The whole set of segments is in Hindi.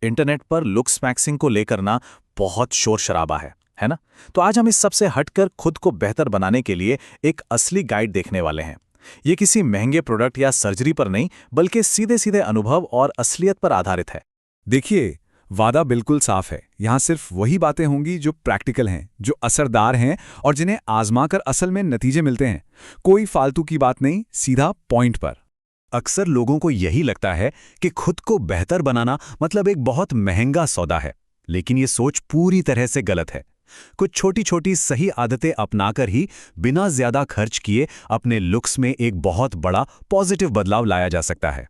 इंटरनेट पर लुक्स मैक्सिंग को लेकर ना बहुत शोर शराबा है ना। तो आज हम इस सब से हटकर खुद को बेहतर बनाने के लिए एक असली गाइड देखने वाले हैं। ये किसी महंगे प्रोडक्ट या सर्जरी पर नहीं, बल्कि सीधे सीधे अनुभव और असलियत पर आधारित है। देखिए, वादा बिल्कुल साफ है। यहाँ सिर्फ वही बातें होंगी जो प्रैक्टिकल हैं, जो असरदार हैं और जिन्हें आजमाकर असल में नतीजे मिलते हैं। कोई फालतू की बात नहीं, सीधा पॉइंट पर। अक्सर लोगों को यही लगता है कि खुद को बेहतर बनाना मतलब एक बहुत महंगा सौदा है, लेकिन ये सोच पूरी तरह से गलत है। कुछ छोटी छोटी सही आदतें अपनाकर ही बिना ज्यादा खर्च किए अपने लुक्स में एक बहुत बड़ा पॉजिटिव बदलाव लाया जा सकता है।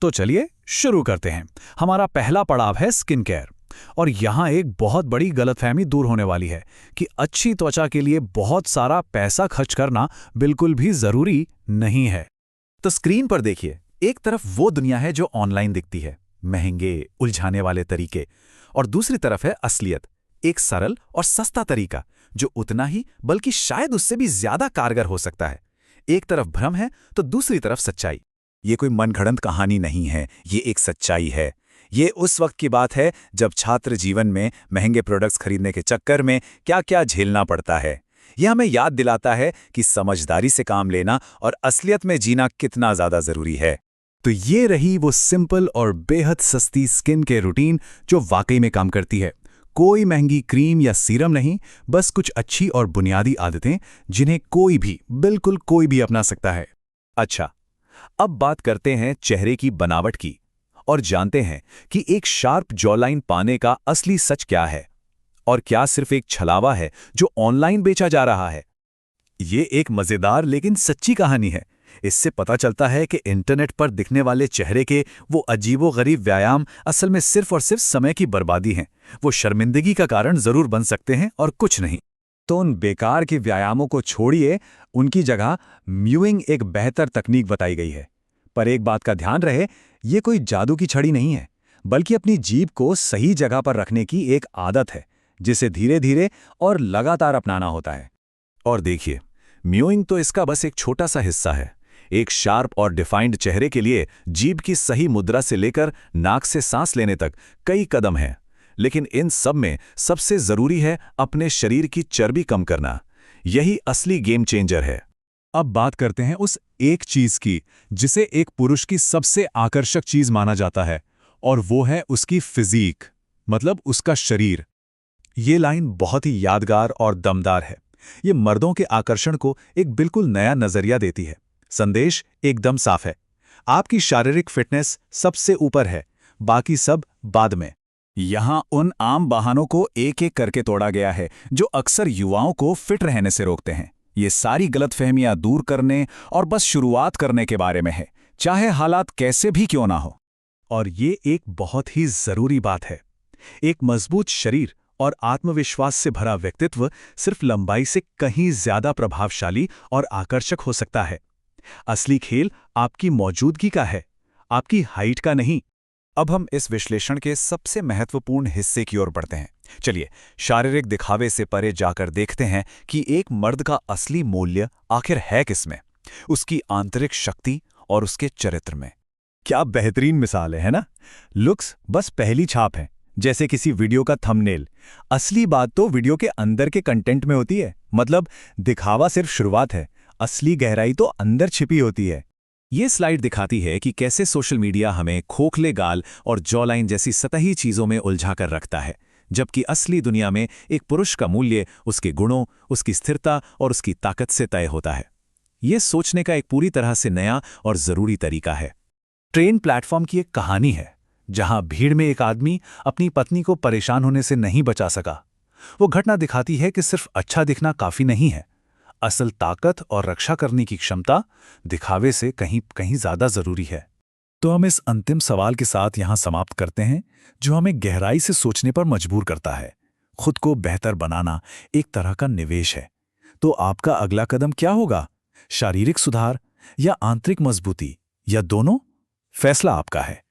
तो चलिए शुरू करते हैं। हमारा पहला पड़ाव है स्किन केयर। और यहाँ एक बहुत बड़ी गलतफहमी दूर होने वाली है कि अच्छी त्वचा के लिए बहुत सारा पैसा खर्च करना बिल्कुल भी जरूरी नहीं है। तो स्क्रीन पर देखिए, एक तरफ वो दुनिया है जो ऑनलाइन दिखती है, महंगे उलझाने वाले तरीके, और दूसरी तरफ है असलियत, एक सरल और सस्ता तरीका जो उतना ही बल्कि शायद उससे भी ज्यादा कारगर हो सकता है। एक तरफ भ्रम है तो दूसरी तरफ सच्चाई। ये कोई मनगढ़ंत कहानी नहीं है, ये एक सच्चाई है। ये उस वक्त की बात है जब छात्र जीवन में महंगे प्रोडक्ट्स खरीदने के चक्कर में क्या क्या झेलना पड़ता है। यह हमें याद दिलाता है कि समझदारी से काम लेना और असलियत में जीना कितना ज्यादा जरूरी है। तो ये रही वो सिंपल और बेहद सस्ती स्किन केयर रूटीन जो वाकई में काम करती है। कोई महंगी क्रीम या सीरम नहीं, बस कुछ अच्छी और बुनियादी आदतें जिन्हें कोई भी, बिल्कुल कोई भी अपना सकता है। अच्छा, अब बात करते हैं चेहरे की बनावट की और जानते हैं कि एक शार्प जॉलाइन पाने का असली सच क्या है और क्या सिर्फ एक छलावा है जो ऑनलाइन बेचा जा रहा है। ये एक मजेदार लेकिन सच्ची कहानी है। इससे पता चलता है कि इंटरनेट पर दिखने वाले चेहरे के वो अजीबोगरीब व्यायाम असल में सिर्फ और सिर्फ समय की बर्बादी हैं। वो शर्मिंदगी का कारण जरूर बन सकते हैं और कुछ नहीं। तो उन बेकार के व्यायामों को छोड़िए, उनकी जगह म्यूइंग एक बेहतर तकनीक बताई गई है। पर एक बात का ध्यान रहे, ये कोई जादू की छड़ी नहीं है, बल्कि अपनी जीभ को सही जगह पर रखने की एक आदत है जिसे धीरे धीरे और लगातार अपनाना होता है। और देखिए, म्यूइंग तो इसका बस एक छोटा सा हिस्सा है। एक शार्प और डिफाइंड चेहरे के लिए जीभ की सही मुद्रा से लेकर नाक से सांस लेने तक कई कदम हैं। लेकिन इन सब में सबसे जरूरी है अपने शरीर की चर्बी कम करना। यही असली गेम चेंजर है। अब बात करते हैं उस एक चीज की जिसे एक पुरुष की सबसे आकर्षक चीज माना जाता है, और वो है उसकी फिजीक, मतलब उसका शरीर। ये लाइन बहुत ही यादगार और दमदार है। ये मर्दों के आकर्षण को एक बिल्कुल नया नजरिया देती है। संदेश एकदम साफ है, आपकी शारीरिक फिटनेस सबसे ऊपर है, बाकी सब बाद में। यहाँ उन आम बहानों को एक एक करके तोड़ा गया है जो अक्सर युवाओं को फिट रहने से रोकते हैं। ये सारी गलतफहमियां दूर करने और बस शुरुआत करने के बारे में है, चाहे हालात कैसे भी क्यों ना हो। और ये एक बहुत ही जरूरी बात है। एक मजबूत शरीर और आत्मविश्वास से भरा व्यक्तित्व सिर्फ लंबाई से कहीं ज्यादा प्रभावशाली और आकर्षक हो सकता है। असली खेल आपकी मौजूदगी का है, आपकी हाइट का नहीं। अब हम इस विश्लेषण के सबसे महत्वपूर्ण हिस्से की ओर बढ़ते हैं। चलिए, शारीरिक दिखावे से परे जाकर देखते हैं कि एक मर्द का असली मूल्य आखिर है किसमें, उसकी आंतरिक शक्ति और उसके चरित्र में। क्या बेहतरीन मिसाल है ना? लुक्स बस पहली छाप है, जैसे किसी वीडियो का थंबनेल। असली बात तो वीडियो के अंदर के कंटेंट में होती है। मतलब दिखावा सिर्फ शुरुआत है, असली गहराई तो अंदर छिपी होती है। ये स्लाइड दिखाती है कि कैसे सोशल मीडिया हमें खोखले गाल और जॉलाइन जैसी सतही चीजों में उलझा कर रखता है, जबकि असली दुनिया में एक पुरुष का मूल्य उसके गुणों, उसकी स्थिरता और उसकी ताकत से तय होता है। ये सोचने का एक पूरी तरह से नया और जरूरी तरीका है। ट्रेन प्लेटफॉर्म की एक कहानी है जहां भीड़ में एक आदमी अपनी पत्नी को परेशान होने से नहीं बचा सका। वो घटना दिखाती है कि सिर्फ अच्छा दिखना काफी नहीं है। असल ताकत और रक्षा करने की क्षमता दिखावे से कहीं कहीं ज्यादा जरूरी है। तो हम इस अंतिम सवाल के साथ यहां समाप्त करते हैं, जो हमें गहराई से सोचने पर मजबूर करता है। खुद को बेहतर बनाना एक तरह का निवेश है। तो आपका अगला कदम क्या होगा? शारीरिक सुधार या आंतरिक मजबूती, या दोनों? फैसला आपका है।